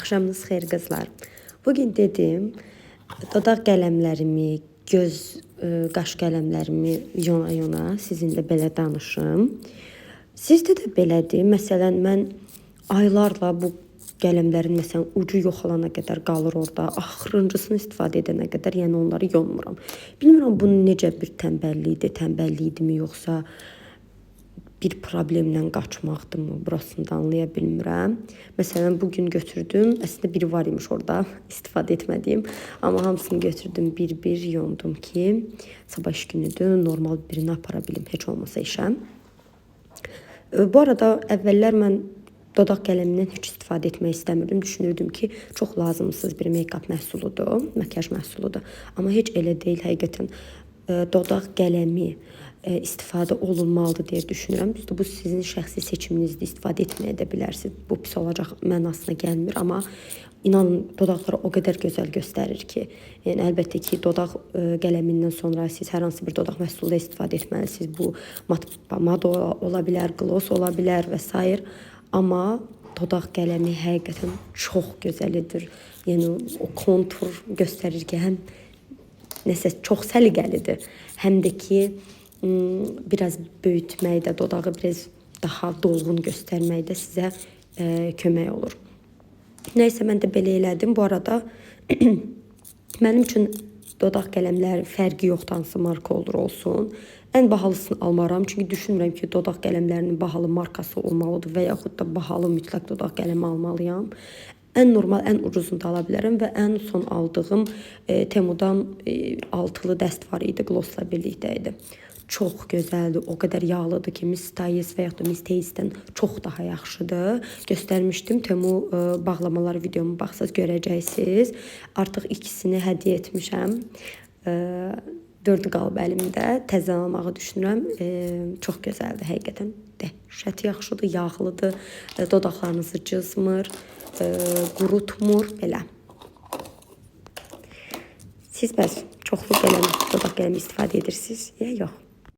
Axşamınız xeyir qızlar. Bugün dedim, dodaq qələmlərimi, göz, qaş qələmlərimi yona sizinlə belə danışım. Sizdə də belədir. Məsələn, mən aylarla bu qələmlərin məsələn ucu yoxalana qədər qalır orada. Axırıncısını istifadə edənə qədər, yəni onları yonmuram. Bilmirəm bunun necə bir tənbəlliyidimi yoxsa bir problemlə qaçmaqdırmı, burasını da anlaya bilmirəm. Məsələn, bugün götürdüm, əslində biri var imiş orada, istifadə etmədiyim. Amma hamısını götürdüm, bir yondum ki, sabah iş günüdür, normal birini apara bilim, heç olmasa işə. Bu arada əvvəllər mən dodaq qələmindən heç istifadə etmək istəmirdim. Düşünürdüm ki, çox lazımsız bir make-up məhsuludur, makiyaj məhsuludur. Amma heç elə deyil, həqiqətən dodaq qələmi istifadə olunmalıdır deyə düşünürəm. Bu sizin şəxsi seçiminizdir, istifadə etməyə də bilərsiniz. Bu pis olacaq mənasına gəlmir, amma inanın dodaqları o qədər gözəl göstərir ki, yəni əlbəttə ki, dodaq qələmindən sonra siz hər hansı bir dodaq məhsulu istifadə etməlisiniz. Bu mat pomada ola bilər, gloss ola bilər və s. Amma dodaq qələmi həqiqətən çox gözəlidir. Yəni o kontur göstərir ki, həm nəsə çox səliqəlidir, həm də ki biraz böyütməkdə, dodağı biraz daha dolğun göstərməkdə sizə kömək olur. Nəysə, mən də belə elədim. Bu arada mənim üçün dodaq qələmləri fərqi yoxdur, hansı marka olur olsun. Ən bahalısını almaram, çünki düşünmürəm ki, dodaq qələmlərinin bahalı markası olmalıdır və yaxud da bahalı mütləq dodaq qələmi almalıyam. Ən normal, ən ucuzunu da ala bilərəm və ən son aldığım Temudan altılı dəst var idi, glossla birlikdə idi. Çox gözəldir, o qədər yağlıdır ki, Miss Tayes və yaxud da Miss Taste'dən çox daha yaxşıdır. Göstərmişdim, Temu bağlamalar videomu baxsaz görəcəksiniz. Artıq ikisini hədiyyə etmişəm. 4 qalıb əlimdə, təzə almağı düşünürəm. Çox gözəldir, həqiqətən. Dəhşət yaxşıdır, yağlıdır, dodaqlarınızı cızmır, qurutmur, belə. Siz bəs çoxlu qələm, dodaq qələmi istifadə edirsiniz, ya yox?